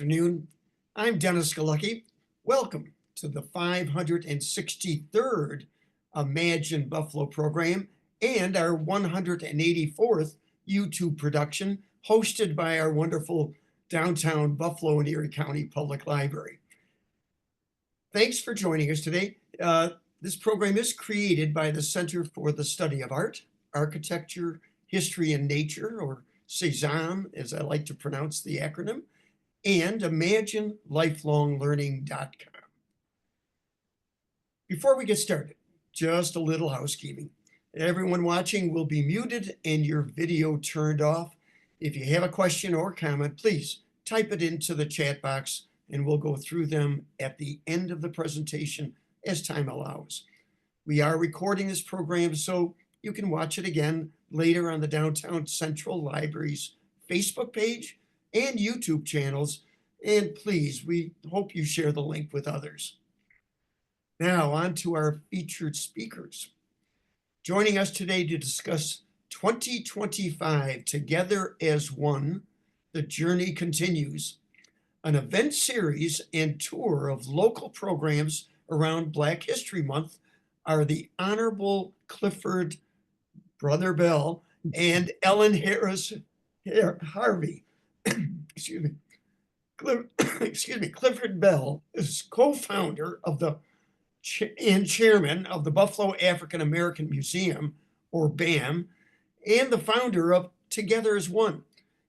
afternoon. I'm Dennis Galucki. Welcome to the 563rd Imagine Buffalo program and our 184th YouTube production hosted by our wonderful downtown Buffalo and Erie County Public Library. Thanks for joining us today. This program is created by the Center for the Study of Art, Architecture, History, and Nature, or C-SAAHN, as I like to pronounce the acronym, and ImagineLifelongLearning.com. Before we get started, just a little housekeeping. Everyone watching will be muted and your video turned off. If you have a question or comment, please type it into the chat box and we'll go through them at the end of the presentation as time allows. We are recording this program so you can watch it again later on the Downtown Central Library's Facebook page and YouTube channels. And please, we hope you share the link with others. Now on to our featured speakers. Joining us today to discuss 2025 Together as One, The Journey Continues, an event series and tour of local programs around Black History Month are the Honorable Clifford Brother Bell and Ellen Harris-Harvey. Excuse me. Clifford Bell is co-founder of and chairman of the Buffalo African American Museum, or BAM, and the founder of Together as One,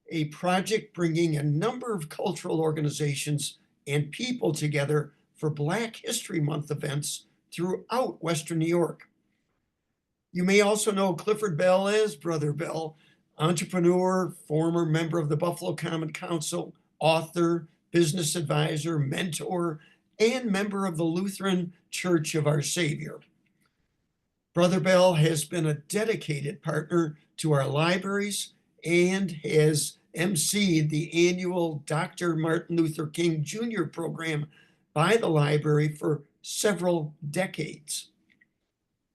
a project bringing a number of cultural organizations and people together for Black History Month events throughout Western New York. You may also know Clifford Bell as Brother Bell, entrepreneur, former member of the Buffalo Common Council, author, business advisor, mentor, and member of the Lutheran Church of Our Savior. Brother Bell has been a dedicated partner to our libraries and has emceed the annual Dr. Martin Luther King Jr. program by the library for several decades.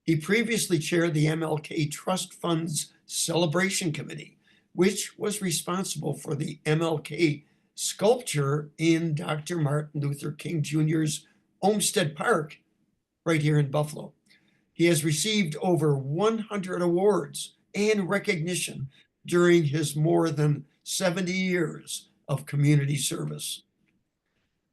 He previously chaired the MLK Trust Fund's Celebration Committee, which was responsible for the MLK sculpture in Dr. Martin Luther King Jr.'s Olmsted Park right here in Buffalo. He has received over 100 awards and recognition during his more than 70 years of community service.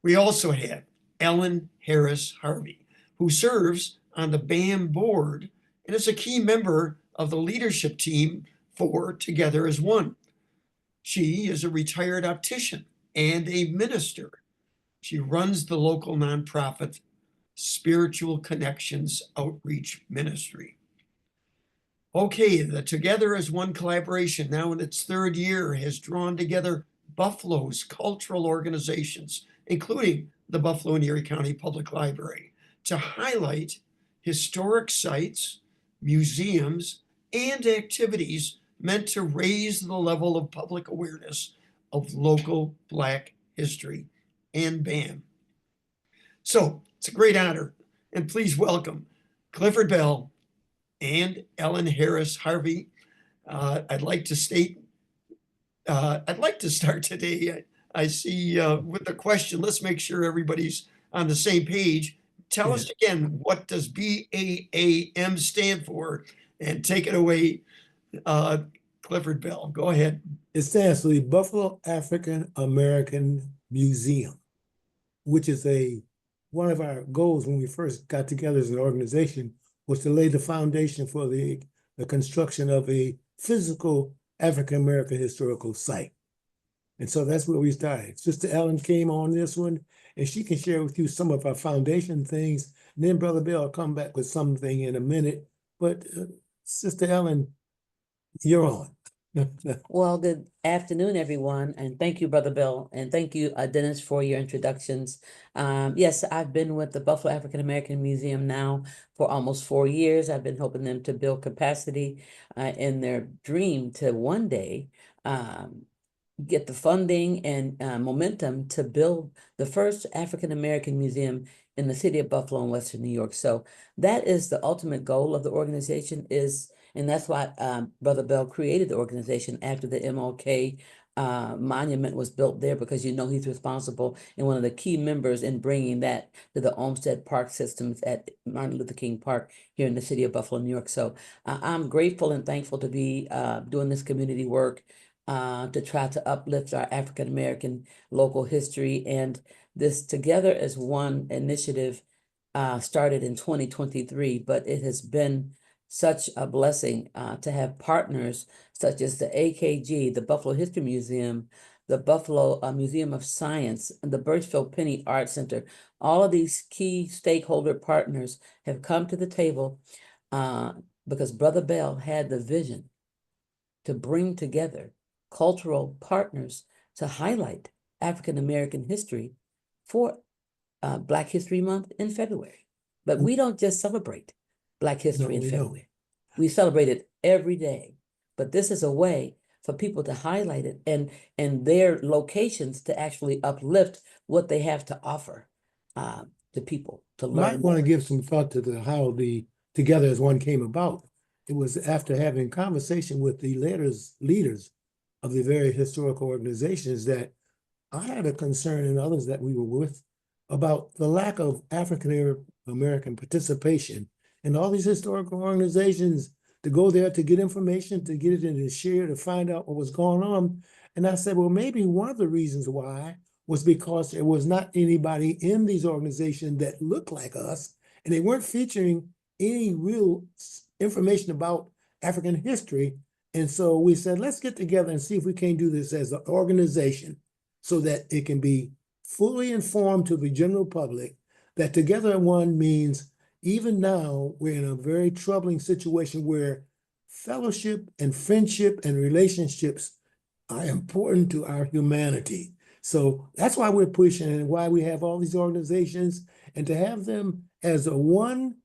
We also have Ellen Harris-Harvey, who serves on the BAM board and is a key member of the leadership team for Together as One. She is a retired optician and a minister. She runs the local nonprofit Spiritual Connections Outreach Ministry. Okay, the Together as One collaboration, now in its third year, has drawn together Buffalo's cultural organizations, including the Buffalo and Erie County Public Library, to highlight historic sites, museums, and activities meant to raise the level of public awareness of local Black history and BAM. So it's a great honor, and please welcome Clifford Bell and Ellen Harris-Harvey. I'd like to start today. I see with the question. Let's make sure everybody's on the same page. Tell us again, what does BAAM stand for? And take it away, Clifford Bell. Go ahead. It stands for the Buffalo African American Museum, which is one of our goals when we first got together as an organization, was to lay the foundation for the construction of a physical African American historical site. And so that's where we started. Sister Ellen came on this one, and she can share with you some of our foundation things. And then Brother Bill will come back with something in a minute. But Sister Ellen, you're on. Well, good afternoon, everyone. And thank you, Brother Bill. And thank you, Dennis, for your introductions. Yes, I've been with the Buffalo African American Museum now for almost 4 years. I've been helping them to build capacity in their dream to one day get the funding and momentum to build the first African American museum in the city of Buffalo in Western New York. So that is the ultimate goal of the organization, and that's why Brother Bell created the organization after the MLK monument was built there, because he's responsible and one of the key members in bringing that to the Olmsted Park systems at Martin Luther King Park here in the city of Buffalo, New York. So I'm grateful and thankful to be doing this community work to try to uplift our African American local history. And this Together as One initiative started in 2023, but it has been such a blessing to have partners such as the AKG, the Buffalo History Museum, the Buffalo Museum of Science, and the Birchfield Penny Art Center. All of these key stakeholder partners have come to the table because Brother Bell had the vision to bring together cultural partners to highlight African American history for Black History Month in February. But we don't just celebrate Black History in we don't. February. We celebrate it every day. But this is a way for people to highlight it and their locations to actually uplift what they have to offer to people to learn. Might want to give some thought to how the Together as One came about. It was after having conversation with the leaders of the various historical organizations that I had a concern, and others that we were with, about the lack of African American participation in all these historical organizations, to go there to get information, to get it in to share, to find out what was going on. And I said, well, maybe one of the reasons why was because there was not anybody in these organizations that looked like us, and they weren't featuring any real information about African history. And so we said, let's get together and see if we can do this as an organization so that it can be fully informed to the general public that Together as One means even now we're in a very troubling situation where fellowship and friendship and relationships are important to our humanity. So that's why we're pushing and why we have all these organizations, and to have them as a one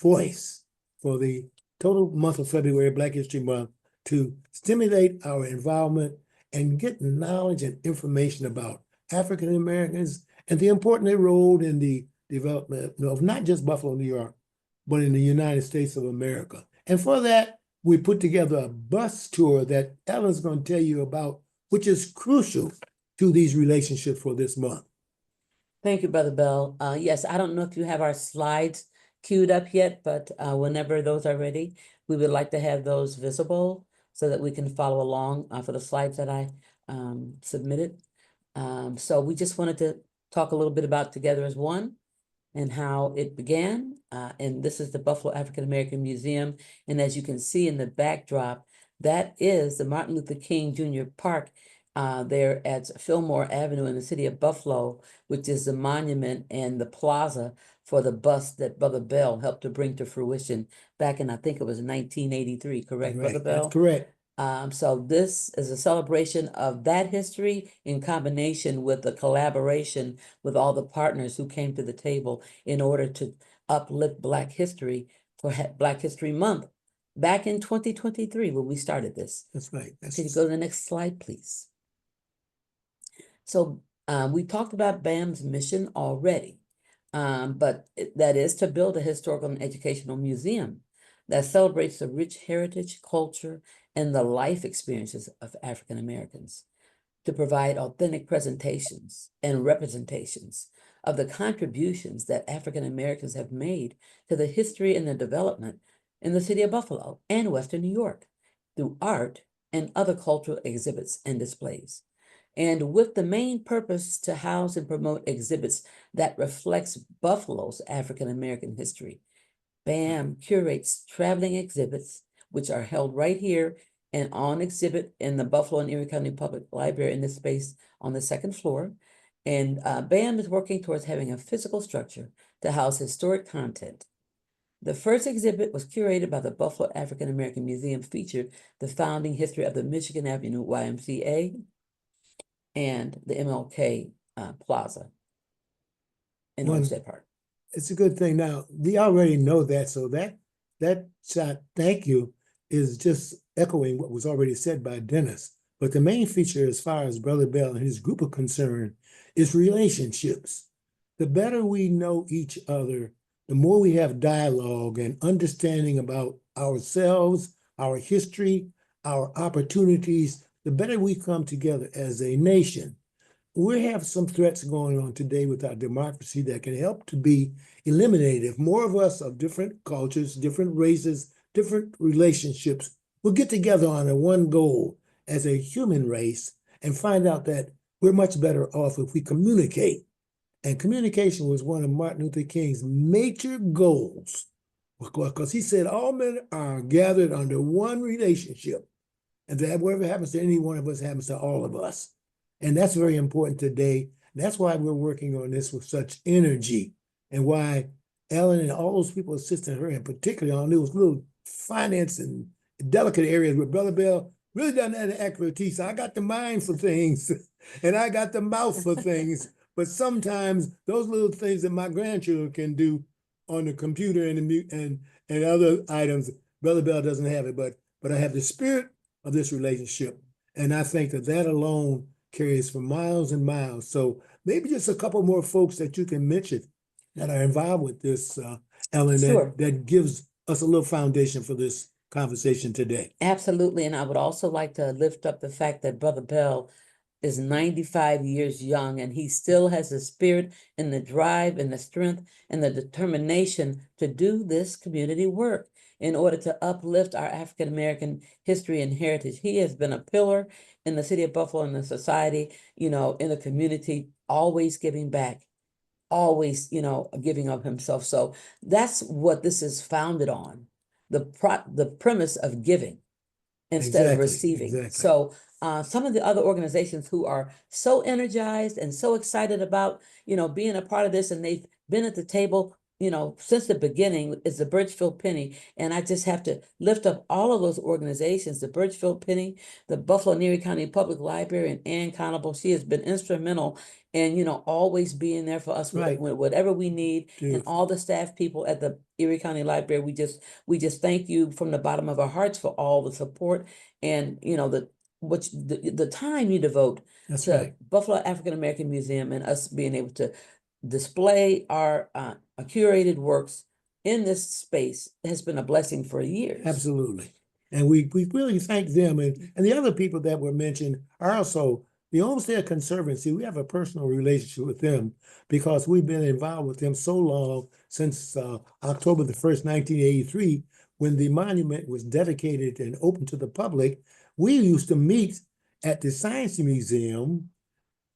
voice for the total month of February, Black History Month, to stimulate our involvement and get knowledge and information about African Americans and the important role in the development of not just Buffalo, New York, but in the United States of America. And for that, we put together a bus tour that Ellen's going to tell you about, which is crucial to these relationships for this month. Thank you, Brother Bell. Yes, I don't know if you have our slides queued up yet, but whenever those are ready, we would like to have those visible so that we can follow along for the slides that I submitted. So we just wanted to talk a little bit about Together as One and how it began. And this is the Buffalo African American Museum. And as you can see in the backdrop, that is the Martin Luther King Jr. Park there at Fillmore Avenue in the city of Buffalo, which is the monument and the plaza for the bus that Brother Bell helped to bring to fruition back in, I think it was 1983, correct, Brother Bell? That's correct. So this is a celebration of that history in combination with the collaboration with all the partners who came to the table in order to uplift Black history for Black History Month back in 2023 when we started this. That's right. Can you go to the next slide, please? So we talked about BAM's mission already, but that is to build a historical and educational museum that celebrates the rich heritage, culture, and the life experiences of African Americans, to provide authentic presentations and representations of the contributions that African Americans have made to the history and the development in the city of Buffalo and Western New York through art and other cultural exhibits and displays. And with the main purpose to house and promote exhibits that reflects Buffalo's African American history, BAM curates traveling exhibits, which are held right here and on exhibit in the Buffalo and Erie County Public Library in this space on the second floor. And BAM is working towards having a physical structure to house historic content. The first exhibit was curated by the Buffalo African American Museum, featured the founding history of the Michigan Avenue YMCA and the MLK Plaza in Olmsted Park. It's a good thing. Now, we already know that, so that shot, thank you, is just echoing what was already said by Dennis. But the main feature, as far as Brother Bell and his group are concerned, is relationships. The better we know each other, the more we have dialogue and understanding about ourselves, our history, our opportunities the better we come together as a nation. We have some threats going on today with our democracy that can help to be eliminated if more of us of different cultures, different races, different relationships will get together on a one goal as a human race and find out that we're much better off if we communicate. And communication was one of Martin Luther King's major goals, because he said all men are gathered under one relationship, and that whatever happens to any one of us happens to all of us. And that's very important today. That's why we're working on this with such energy, and why Ellen and all those people assisting her, and particularly on those little finance and delicate areas where Brother Bell really doesn't have the expertise. I got the mind for things and I got the mouth for things. But sometimes those little things that my grandchildren can do on the computer and other items, Brother Bell doesn't have it. But I have the spirit of this relationship, and I think that alone carries for miles and miles. So maybe just a couple more folks that you can mention that are involved with this, Ellen, Sure. that gives us a little foundation for this conversation today. Absolutely. And I would also like to lift up the fact that Brother Bell is 95 years young, and he still has the spirit and the drive and the strength and the determination to do this community work in order to uplift our African American history and heritage. He has been a pillar in the city of Buffalo and the society, in the community, always giving back, always, giving of himself. So that's what this is founded on, the premise of giving instead of receiving. Exactly. So some of the other organizations who are so energized and so excited about, being a part of this, and they've been at the table, since the beginning, is the Birchfield Penny. And I just have to lift up all of those organizations, the Birchfield Penny, the Buffalo and Erie County Public Library, and Ann Conable. She has been instrumental in, always being there for us with whatever we need. And all the staff people at the Erie County Library, we just thank you from the bottom of our hearts for all the support and, the time you devote to Buffalo African American Museum, and us being able to display our curated works in this space has been a blessing for years. Absolutely. And we really thank them. And the other people that were mentioned are also the Olmsted Conservancy. We have a personal relationship with them because we've been involved with them so long, since October the 1st, 1983, when the monument was dedicated and open to the public. We used to meet at the Science Museum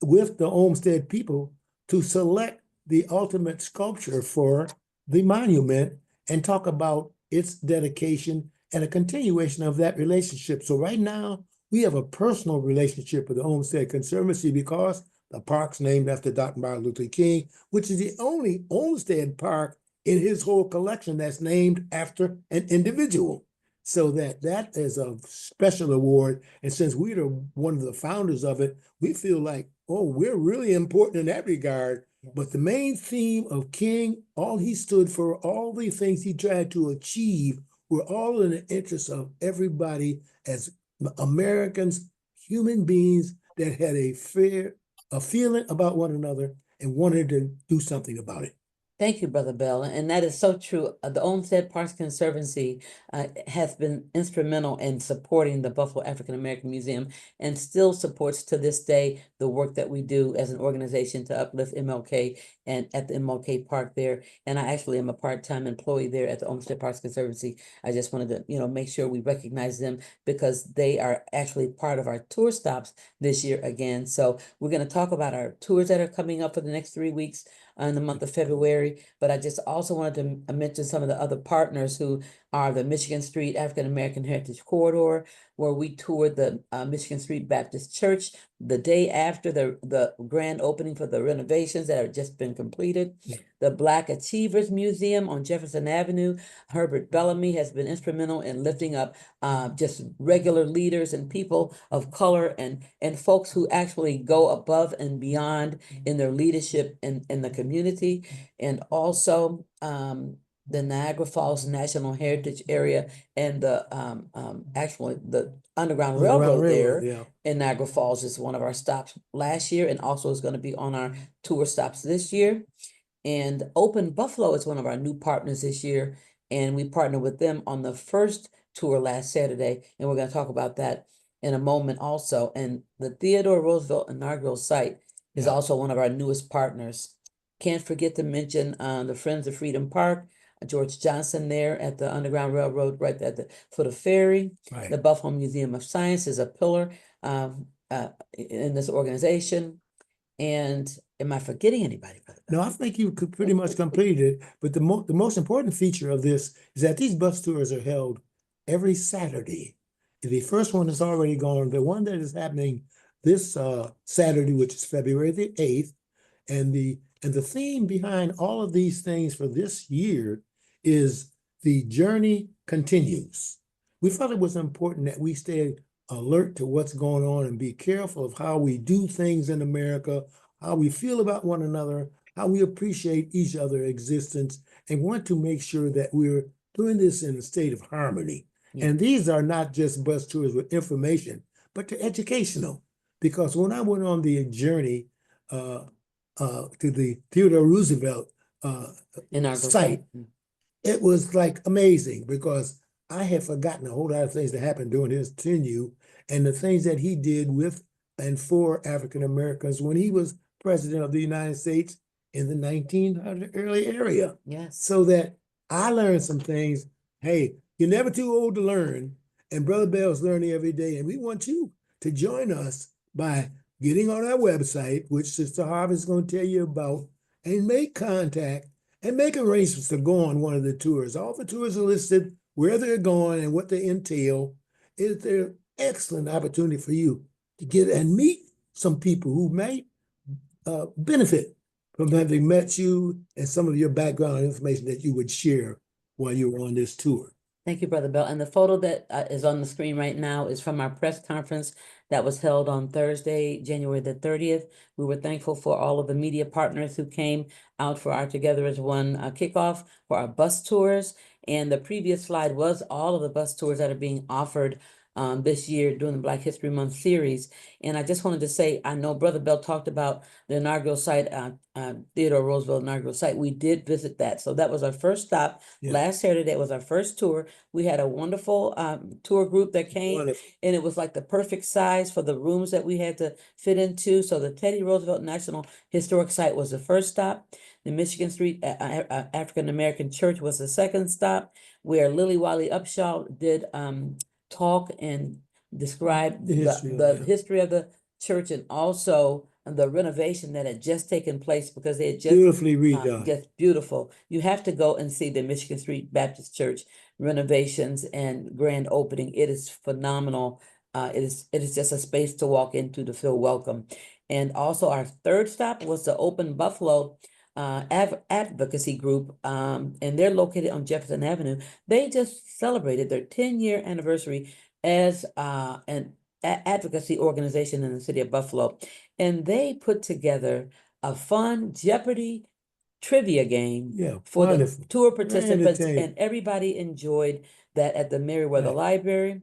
with the Olmsted people to select the ultimate sculpture for the monument and talk about its dedication and a continuation of that relationship. So right now, we have a personal relationship with the Olmsted Conservancy because the park's named after Dr. Martin Luther King, which is the only Olmsted park in his whole collection that's named after an individual. So that is a special award. And since we're one of the founders of it, we feel like, we're really important in that regard. Yes. But the main theme of King, all he stood for, all the things he tried to achieve, were all in the interest of everybody as Americans, human beings that had a feeling about one another and wanted to do something about it. Thank you, Brother Bell. And that is so true. The Olmsted Parks Conservancy has been instrumental in supporting the Buffalo African American Museum, and still supports to this day the work that we do as an organization to uplift MLK and at the MLK Park there. And I actually am a part-time employee there at the Olmsted Parks Conservancy. I just wanted to, make sure we recognize them because they are actually part of our tour stops this year again. So we're going to talk about our tours that are coming up for the next 3 weeks in the month of February. But I just also wanted to mention some of the other partners who are the Michigan Street African American Heritage Corridor, where we toured the Michigan Street Baptist Church the day after the grand opening for the renovations that have just been completed. Yeah. The Black Achievers Museum on Jefferson Avenue. Herbert Bellamy has been instrumental in lifting up just regular leaders and people of color and folks who actually go above and beyond in their leadership in the community. And also the Niagara Falls National Heritage Area and actually the Underground Railroad there in Niagara Falls is one of our stops last year, and also is going to be on our tour stops this year. And Open Buffalo is one of our new partners this year, and we partnered with them on the first tour last Saturday, and we're going to talk about that. in a moment also. And the Theodore Roosevelt inaugural site is Yeah. also one of our newest partners. Can't forget to mention the Friends of Freedom Park, George Johnson there at the Underground Railroad, right at the foot of Ferry. Right. The Buffalo Museum of Science is a pillar in this organization. And am I forgetting anybody? No, I think you could pretty much complete it. But the most important feature of this is that these bus tours are held every Saturday. The first one is already gone. The one that is happening this Saturday, which is February the 8th, and the theme behind all of these things for this year is the journey continues. We felt it was important that we stay alert to what's going on and be careful of how we do things in America, how we feel about one another, how we appreciate each other's existence, and want to make sure that we're doing this in a state of harmony. Yeah. And these are not just bus tours with information, but they're educational. Because when I went on the journey to the Theodore Roosevelt Inaugural site, it was like amazing because I had forgotten a whole lot of things that happened during his tenure and the things that he did with and for African Americans when he was president of the United States in the 1900 early area. Yes. So that I learned some things. Hey, you're never too old to learn, and Brother Bell's learning every day. And we want you to join us by getting on our website, which Sister Harvey is going to tell you about, and make contact and make arrangements to go on one of the tours. All the tours are listed, where they're going and what they entail. It's an excellent opportunity for you to get and meet some people who may benefit from having met you and some of your background information that you would share while you were on this tour. Thank you, Brother Bell. And the photo that is on the screen right now is from our press conference that was held on Thursday, January the 30th. We were thankful for all of the media partners who came out for our Together as One kickoff for our bus tours. And the previous slide was all of the bus tours that are being offered this year during the Black History Month series. And I just wanted to say, I know Brother Bell talked about the inaugural site, Theodore Roosevelt inaugural site. We did visit that. So that was our first stop. Yeah. Last Saturday, that was our first tour. We had a wonderful tour group that came, Wonderful. and it was like the perfect size for the rooms that we had to fit into. So the Teddy Roosevelt National Historic Site was the first stop. The Michigan Street African American Church was the second stop, where Lily Wiley Upshaw did talk and describe The history of the it. history of the church, and also the renovation that had just taken place because they had just Beautifully redone. just beautiful. You have to go and see the Michigan Street Baptist Church renovations and grand opening. It is phenomenal. It is just a space to walk into to feel welcome. And also our third stop was the Open Buffalo advocacy group, and they're located on Jefferson Avenue. They just celebrated their 10-year anniversary as an advocacy organization in the city of Buffalo, and they put together a fun Jeopardy trivia game for wonderful. the tour participants, entertaining. and everybody enjoyed that at the Meriwether Right. Library.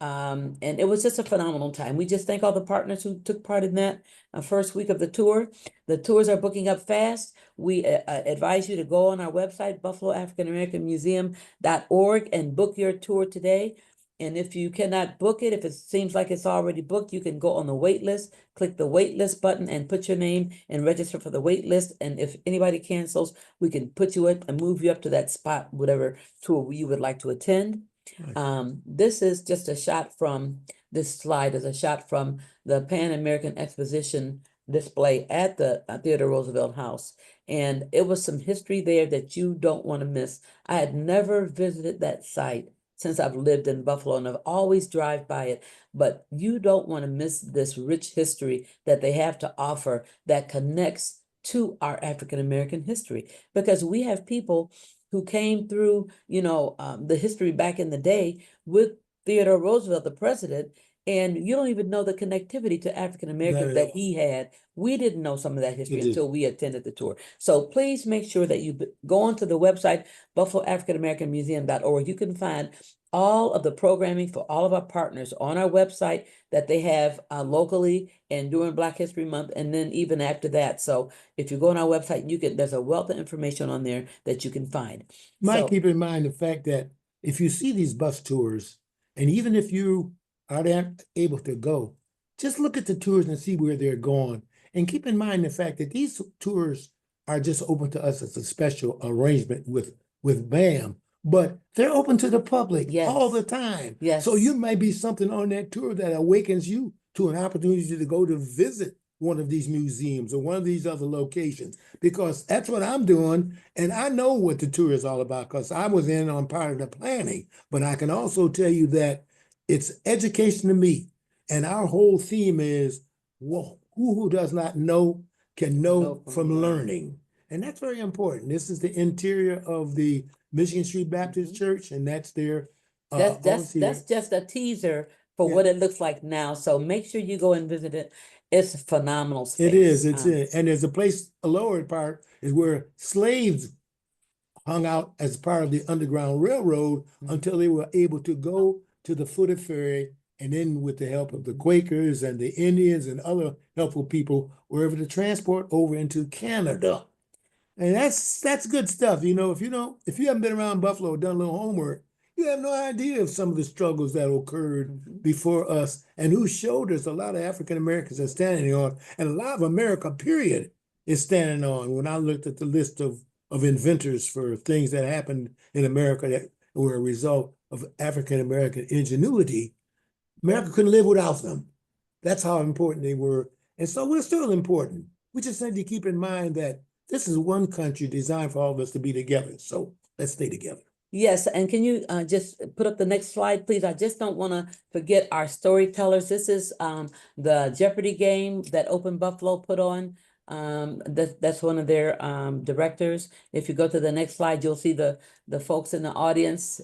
And it was just a phenomenal time. We just thank all the partners who took part in that first week of the tour. The tours are booking up fast. We advise you to go on our website, buffaloafricanamericanmuseum.org, and book your tour today. And if you cannot book it, if it seems like it's already booked, you can go on the wait list, click the wait list button and put your name and register for the wait list. And if anybody cancels, we can put you up and move you up to that spot, whatever tour you would like to attend. Right. This is just a shot from, this slide is a shot from the Pan American Exposition display at the Theodore Roosevelt House. And it was some history there that you don't want to miss. I had never visited that site since I've lived in Buffalo, and I've always drive by it, but you don't want to miss this rich history that they have to offer that connects to our African American history, because we have people who came through, the history back in the day with Theodore Roosevelt, the president, and you don't even know the connectivity to African Americans that he had. We didn't know some of that history until we attended the tour. So please make sure that you go onto the website, buffaloafricanamericanmuseum.org. You can find all of the programming for all of our partners on our website that they have locally and during Black History Month, and then even after that. So if you go on our website, there's a wealth of information on there that you can find. Might keep in mind the fact that if you see these bus tours, and even if you are they able to go, just look at the tours and see where they're going. And keep in mind the fact that these tours are just open to us as a special arrangement with BAM, but they're open to the public all the Yes, time. yes. So you might be something on that tour that awakens you to an opportunity to go to visit one of these museums or one of these other locations, because that's what I'm doing. And I know what the tour is all about because I was in on part of the planning, but I can also tell you that it's education to me. And our whole theme is, well, who does not know can know from learning. And that's very important. This is the interior of the Michigan Street Baptist Church, and that's their That's just a teaser for what it looks like now. So make sure you go and visit it. It's a phenomenal space. It is. It's and there's a place, a lower part is where slaves hung out as part of the Underground Railroad until they were able to go to the footed ferry, and then with the help of the Quakers and the Indians and other helpful people, were able to transport over into Canada. And that's good stuff. You know, if you haven't been around Buffalo or done a little homework, you have no idea of some of the struggles that occurred before us and whose shoulders a lot of African Americans are standing on, and a lot of America, period, is standing on. When I looked at the list of inventors for things that happened in America that were a result of African American ingenuity, America couldn't live without them. That's how important they were. And so we're still important. We just need to keep in mind that this is one country designed for all of us to be together. So let's stay together. Yes, and can you just put up the next slide, please? I just don't want to forget our storytellers. This is the Jeopardy game that Open Buffalo put on. That's one of their directors. If you go to the next slide, you'll see the folks in the audience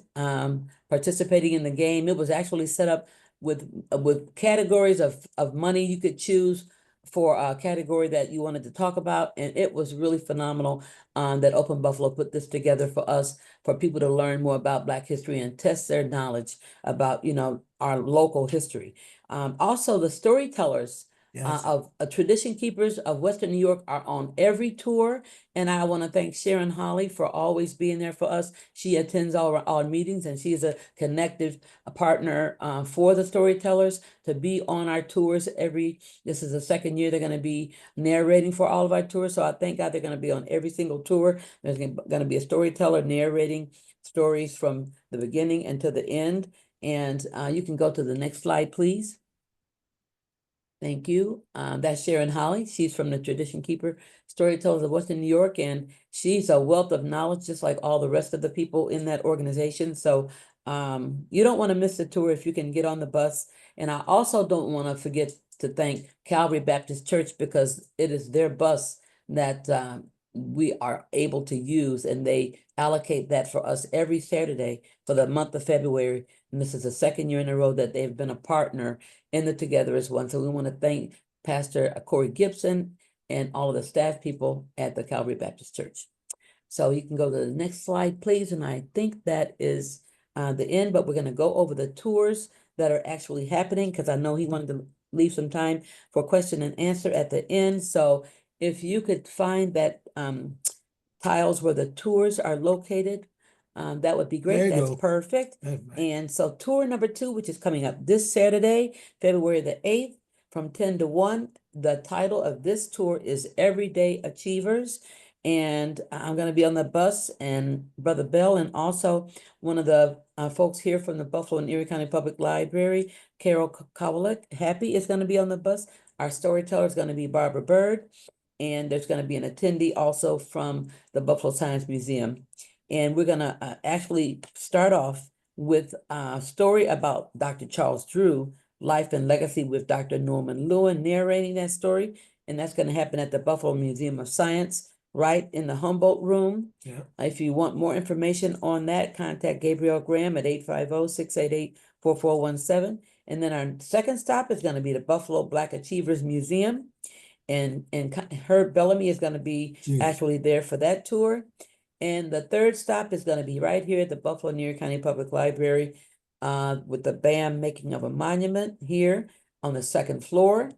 participating in the game. It was actually set up with categories of money you could choose for a category that you wanted to talk about, and it was really phenomenal that Open Buffalo put this together for us, for people to learn more about Black history and test their knowledge about, our local history. Also, the storytellers of tradition keepers of Western New York are on every tour. And I want to thank Sharon Holly for always being there for us. She attends all our meetings, and she is a connective partner for the storytellers to be on our tours this is the second year they're going to be narrating for all of our tours. So I thank God they're going to be on every single tour. There's going to be a storyteller narrating stories from the beginning and to the end. And you can go to the next slide, please. Thank you. That's Sharon Holly. She's from the Tradition Keeper Storytellers of Western New York, and she's a wealth of knowledge, just like all the rest of the people in that organization. So you don't want to miss the tour if you can get on the bus. And I also don't want to forget to thank Calvary Baptist Church, because it is their bus that we are able to use, and they allocate that for us every Saturday for the month of February. And this is the second year in a row that they've been a partner in the Together as One. So we want to thank Pastor Corey Gibson and all of the staff people at the Calvary Baptist Church. So you can go to the next slide, please. And I think that is the end, but we're going to go over the tours that are actually happening, because I know he wanted to leave some time for question and answer at the end. So if you could find that tiles where the tours are located, that would be great. That's perfect. And so tour number 2, which is coming up this Saturday, February the 8th, from 10 to 1. The title of this tour is Everyday Achievers. And I'm going to be on the bus, and Brother Bell, and also one of the folks here from the Buffalo and Erie County Public Library, Carol Kowalik, Happy, is going to be on the bus. Our storyteller is going to be Barbara Bird. And there's going to be an attendee also from the Buffalo Science Museum. And we're going to actually start off with a story about Dr. Charles Drew, Life and Legacy, with Dr. Norman Lewin narrating that story. And that's going to happen at the Buffalo Museum of Science, right in the Humboldt Room. Yeah. If you want more information on that, contact Gabrielle Graham at 850-688-4417. And then our second stop is going to be the Buffalo Black Achievers Museum. And Herb Bellamy is going to be actually there for that tour. And the third stop is going to be right here at the Buffalo and Erie County Public Library with the BAM making of a monument here on the second floor.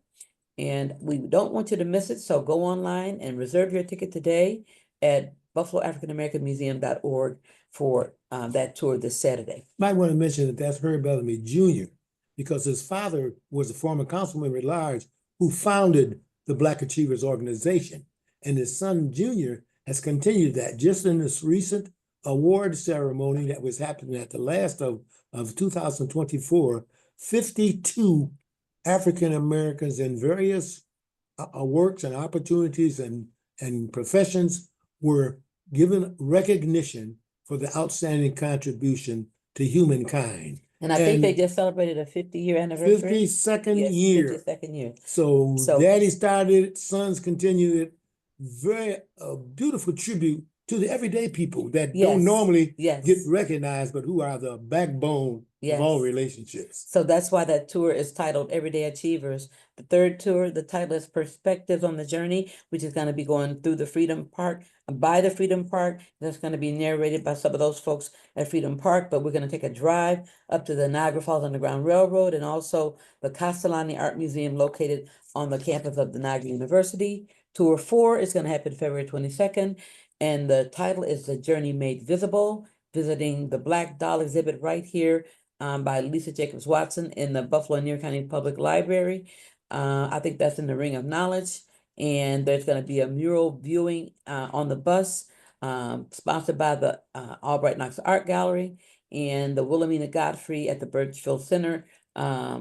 And we don't want you to miss it, so go online and reserve your ticket today at buffaloafricanamericanmuseum.org for that tour this Saturday. Might want to mention that that's Herb Bellamy Jr. because his father was a former councilman at large who founded the Black Achievers Organization. And his son, Junior, has continued that. Just in this recent award ceremony that was happening at the last of 2024, 52 African Americans in various works and opportunities and professions were given recognition for the outstanding contribution to humankind. And I think they just celebrated a 50-year anniversary. 52nd Yes, year. 52nd year. So So- Daddy started it, sons continued it. Very beautiful tribute to the everyday people that Yes, don't normally yes. get recognized, but who are the backbone of all Yes. relationships. So that's why that tour is titled Everyday Achievers. The third tour, the title is Perspectives on the Journey, which is going to be going through the Freedom Park, by the Freedom Park. That's going to be narrated by some of those folks at Freedom Park, but we're going to take a drive up to the Niagara Falls Underground Railroad and also the Castellani Art Museum located on the campus of the Niagara University. Tour 4 is going to happen February 22nd, and the title is The Journey Made Visible, visiting the Black Doll exhibit right here by Lisa Jacobs Watson in the Buffalo and Erie County Public Library. I think that's in the Ring of Knowledge. And there's going to be a mural viewing on the bus, sponsored by the Albright Knox Art Gallery and the Wilhelmina Godfrey at the Birchfield Center.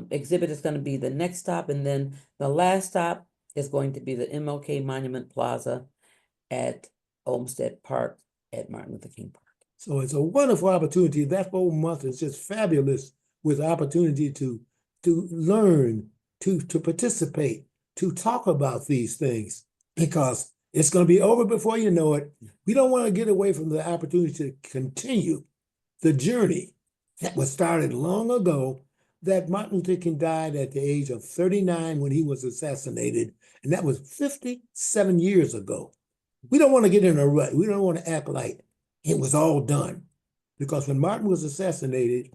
Exhibit is going to be the next stop. And then the last stop is going to be the MLK Monument Plaza at Olmsted Park at Martin Luther King Park. So it's a wonderful opportunity. That whole month is just fabulous with opportunity to learn, to participate, to talk about these things, because it's going to be over before you know it. We don't want to get away from the opportunity to continue the journey that was started long ago, that Martin Luther King died at the age of 39 when he was assassinated, and that was 57 years ago. We don't want to get in a rut. We don't want to act like it was all done, because when Martin was assassinated,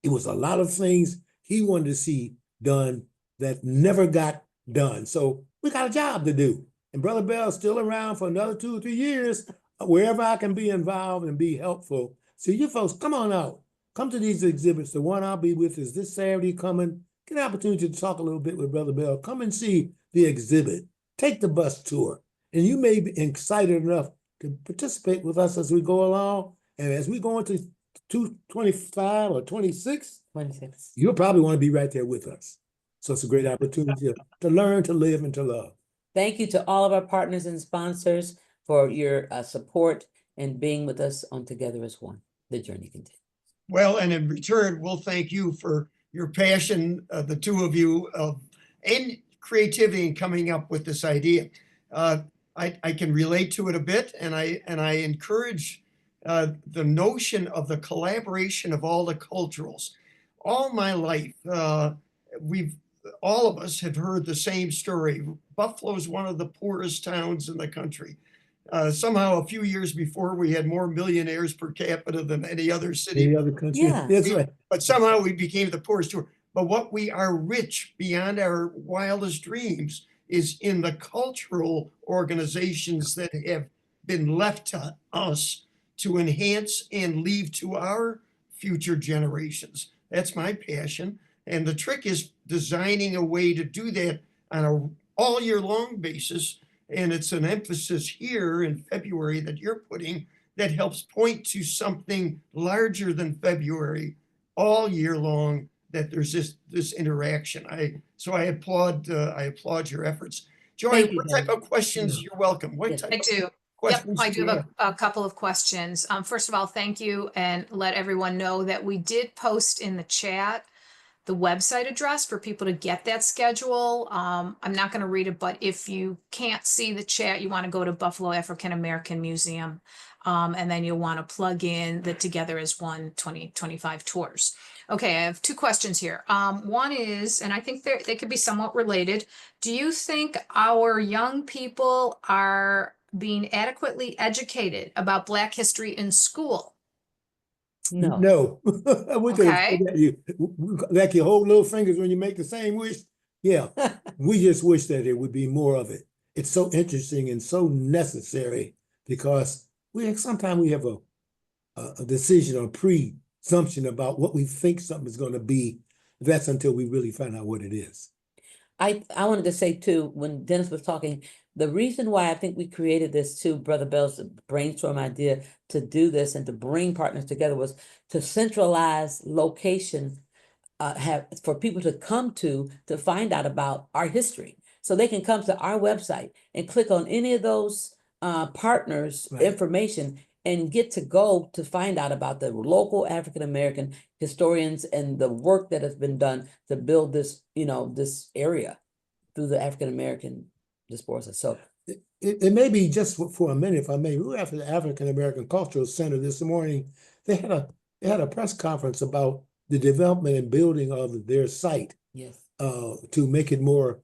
it was a lot of things he wanted to see done that never got done. So we got a job to do. And Brother Bell's still around for another 2 or 3 years, wherever I can be involved and be helpful. So you folks, come on out. Come to these exhibits. The one I'll be with is this Saturday coming. Get an opportunity to talk a little bit with Brother Bell. Come and see the exhibit. Take the bus tour. And you may be excited enough to participate with us as we go along. And as we go into 225 or 26, 26. you'll probably want to be right there with us. So it's a great opportunity to learn, to live, and to love. Thank you to all of our partners and sponsors for your support and being with us on Together as One. The journey continues. Well, and in return, we'll thank you for your passion, the two of you, and creativity in coming up with this idea. I can relate to it a bit, and I encourage the notion of the collaboration of all the culturals. All my life, all of us have heard the same story. Buffalo is one of the poorest towns in the country. Somehow, a few years before, we had more millionaires per capita than any other city. Any other country? Yeah. That's right. But somehow we became the poorest tour. But what we are rich beyond our wildest dreams is in the cultural organizations that have been left to us to enhance and leave to our future generations. That's my passion. And the trick is designing a way to do that on an all year long basis. And it's an emphasis here in February that you're putting that helps point to something larger than February all year long, that there's this interaction. So I applaud your efforts. Joy, Thank you, what type Dan. of questions? You're welcome. What Yes. type I of do. Yep, questions I do you have a couple of questions. First of all, thank you, and let everyone know that we did post in the chat the website address for people to get that schedule. I'm not going to read it, but if you can't see the chat, you want to go to Buffalo African American Museum, and then you'll want to plug in the Together as One 2025 tours. Okay, I have two questions here. One is, and I think they could be somewhat related. Do you think our young people are being adequately educated about Black history in school? No. No. Okay. Like you hold little fingers when you make the same wish. Yeah. We just wish that there would be more of it. It's so interesting and so necessary, because sometimes we have a decision or presumption about what we think something is going to be. That's until we really find out what it is. I wanted to say too, when Dennis was talking, the reason why I think we created this too, Brother Bell's brainstorm idea to do this and to bring partners together was to centralize location, have for people to come to find out about our history. So they can come to our website and click on any of those partners' Right. information and get to go to find out about the local African American historians and the work that has been done to build this, this area through the African American diaspora. So It may be just for a minute, if I may. We were at the African American Cultural Center this morning. They had a press conference about the development and building of their site yes, to make it more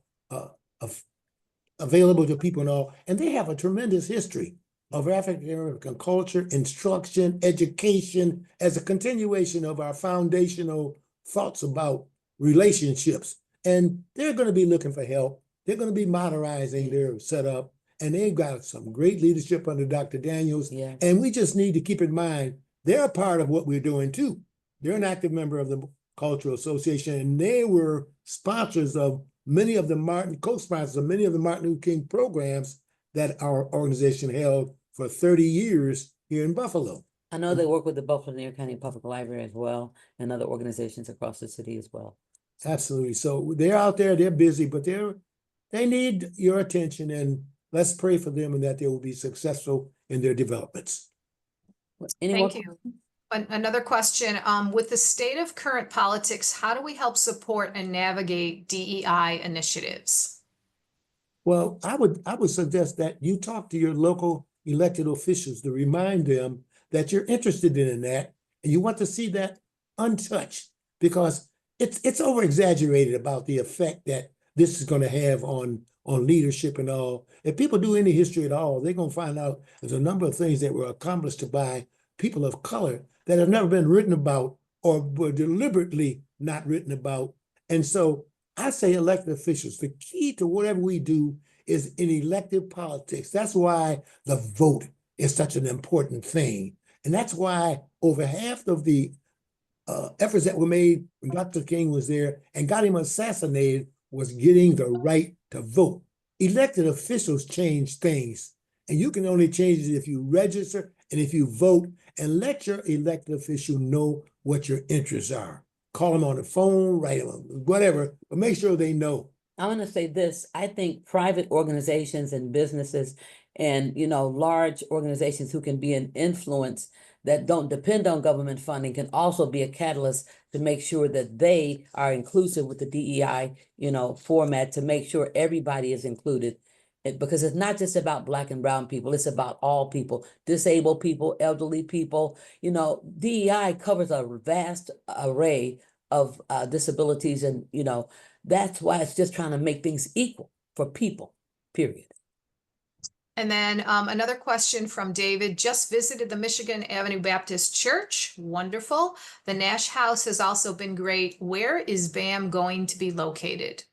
available to people and all. And they have a tremendous history of African American culture, instruction, education, as a continuation of our foundational thoughts about relationships. And they're going to be looking for help. They're going to be modernizing their setup. And they've got some great leadership under Dr. Daniels. yeah. And we just need to keep in mind, they're a part of what we're doing too. They're an active member of the Cultural Association, and they were sponsors of many of the co-sponsors of many of the Martin Luther King programs that our organization held for 30 years here in Buffalo. I know they work with the Buffalo and Erie County Public Library as well, and other organizations across the city as well. Absolutely. So they're out there, they're busy, but they need your attention, and let's pray for them and that they will be successful in their developments. Anyone? Thank you. Another question, with the state of current politics, how do we help support and navigate DEI initiatives? Well, I would suggest that you talk to your local elected officials to remind them that you're interested in that and you want to see that untouched, because it's over exaggerated about the effect that this is going to have on leadership and all. If people do any history at all, they're going to find out there's a number of things that were accomplished by people of color that have never been written about or were deliberately not written about. And so I say elected officials, the key to whatever we do is in elective politics. That's why the vote is such an important thing. And that's why over half of the efforts that were made when Dr. King was there and got him assassinated was getting the right to vote. Elected officials change things, and you can only change it if you register and if you vote, and let your elected official know what your interests are. Call them on the phone, write them, whatever, but make sure they know. I want to say this. I think private organizations and businesses and, large organizations who can be an influence that don't depend on government funding can also be a catalyst to make sure that they are inclusive with the DEI, format, to make sure everybody is included. Because it's not just about Black and brown people, it's about all people, disabled people, elderly people. DEI covers a vast array of disabilities, and that's why it's just trying to make things equal for people, period. And then another question from David, just visited the Michigan Avenue Baptist Church. Wonderful. The Nash House has also been great. Where is BAM going to be located?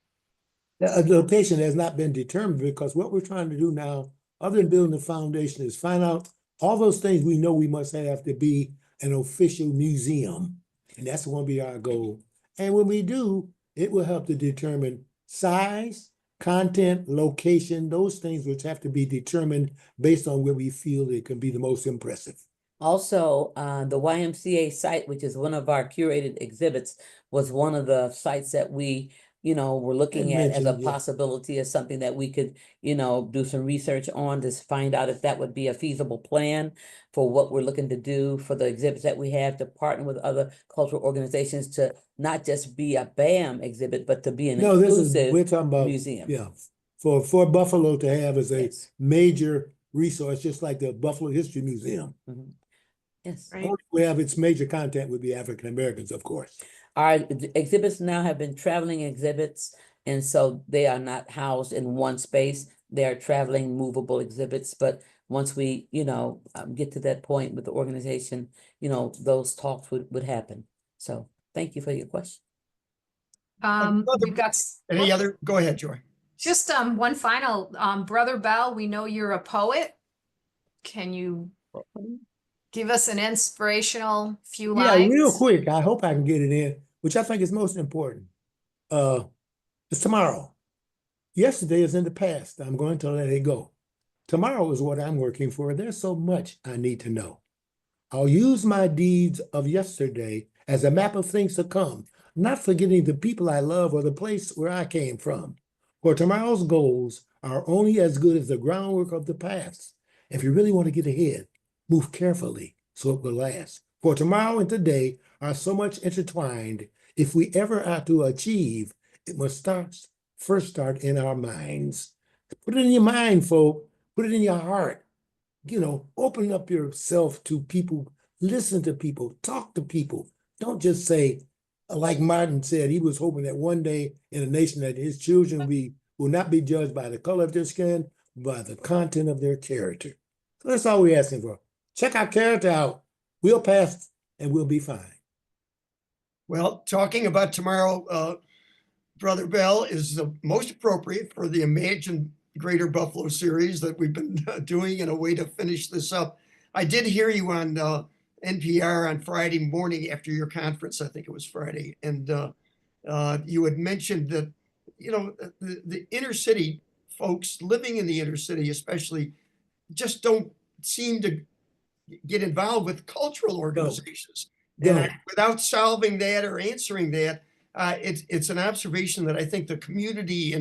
The location has not been determined, because what we're trying to do now, other than building the foundation, is find out all those things we know we must have to be an official museum. And that's going to be our goal. And when we do, it will help to determine size, content, location, those things which have to be determined based on where we feel it can be the most impressive. Also, the YMCA site, which is one of our curated exhibits, was one of the sites that we, were looking at as a possibility, as something that we could, do some research on to find out if that would be a feasible plan for what we're looking to do for the exhibits that we have, to partner with other cultural organizations to not just be a BAM exhibit, but to be an inclusive we're talking about museum. Yeah, for Buffalo to have as a Yes. major resource, just like the Buffalo History Museum. Mhm. Yes. Right. We have its major content would be African Americans, of course. Our exhibits now have been traveling exhibits, and so they are not housed in one space. They are traveling movable exhibits, but once we, get to that point with the organization, those talks would happen. So thank you for your question. We've got Any other? Go ahead, Joy. just one final, Brother Bell, we know you're a poet. Can you give us an inspirational few lines? Yeah, real quick. I hope I can get it in. which I think is most important, is tomorrow. Yesterday is in the past. I'm going to let it go. Tomorrow is what I'm working for. There's so much I need to know. I'll use my deeds of yesterday as a map of things to come, not forgetting the people I love or the place where I came from. For tomorrow's goals are only as good as the groundwork of the past. If you really want to get ahead, move carefully so it will last. For tomorrow and today are so much intertwined. If we ever are to achieve, it must first start in our minds. Put it in your mind, folk. Put it in your heart. Open up yourself to people, listen to people, talk to people. Don't just say, like Martin said, he was hoping that one day in a nation that his children will not be judged by the color of their skin, but by the content of their character. So that's all we're asking for. Check our character out. We'll pass and we'll be fine. Well, talking about tomorrow, Brother Bell, is the most appropriate for the Imagine Greater Buffalo series that we've been doing in a way to finish this up. I did hear you on NPR on Friday morning after your conference. I think it was Friday. And you had mentioned that, the inner city folks living in the inner city, especially, just don't seem to get involved with cultural organizations. And without solving that or answering that, it's an observation that I think the community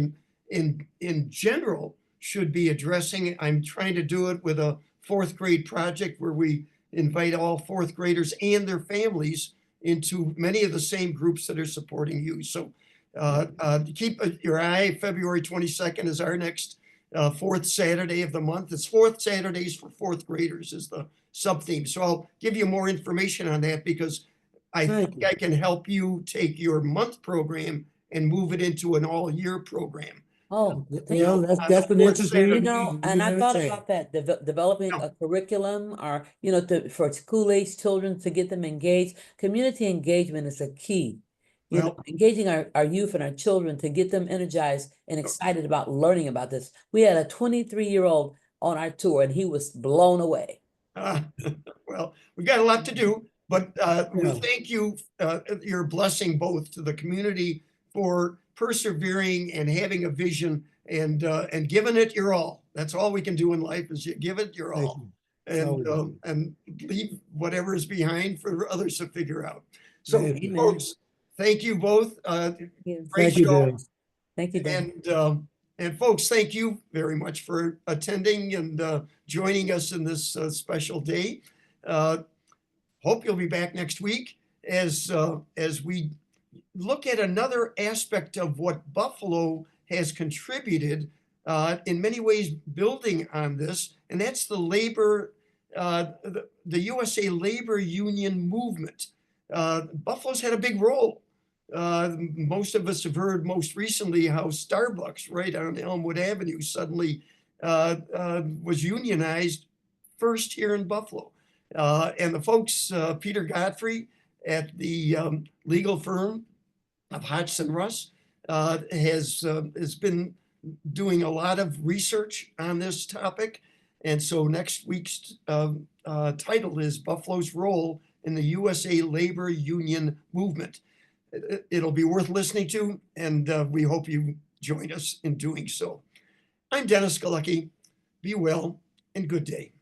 in general should be addressing. I'm trying to do it with a 4th grade project where we invite all 4th graders and their families into many of the same groups that are supporting you. So keep your eye. February 22nd is our next 4th Saturday of the month. It's 4th Saturdays for 4th graders is the sub-theme. So I'll give you more information on that because I think I can help you take your month program and move it into an all-year program. Oh, that's an interesting. and I thought about that, developing a curriculum or, for school-age children to get them engaged. Community engagement is a key. Engaging our youth and our children to get them energized and excited about learning about this. We had a 23-year-old on our tour and he was blown away. Well, we've got a lot to do, but we thank you, your blessing both to the community for persevering and having a vision and giving it your all. That's all we can do in life is give it your all. And leave whatever is behind for others to figure out. So folks, thank you both. Great show. Thank you. And folks, thank you very much for attending and joining us in this special day. Hope you'll be back next week as we look at another aspect of what Buffalo has contributed in many ways building on this, and that's the USA labor union movement. Buffalo's had a big role. Most of us have heard most recently how Starbucks right on Elmwood Avenue suddenly was unionized first here in Buffalo. And the folks, Peter Godfrey at the legal firm of Hodgson Russ has been doing a lot of research on this topic. And so next week's title is Buffalo's Role in the USA Labor Union Movement. It'll be worth listening to, and we hope you join us in doing so. I'm Dennis Galucki. Be well and good day.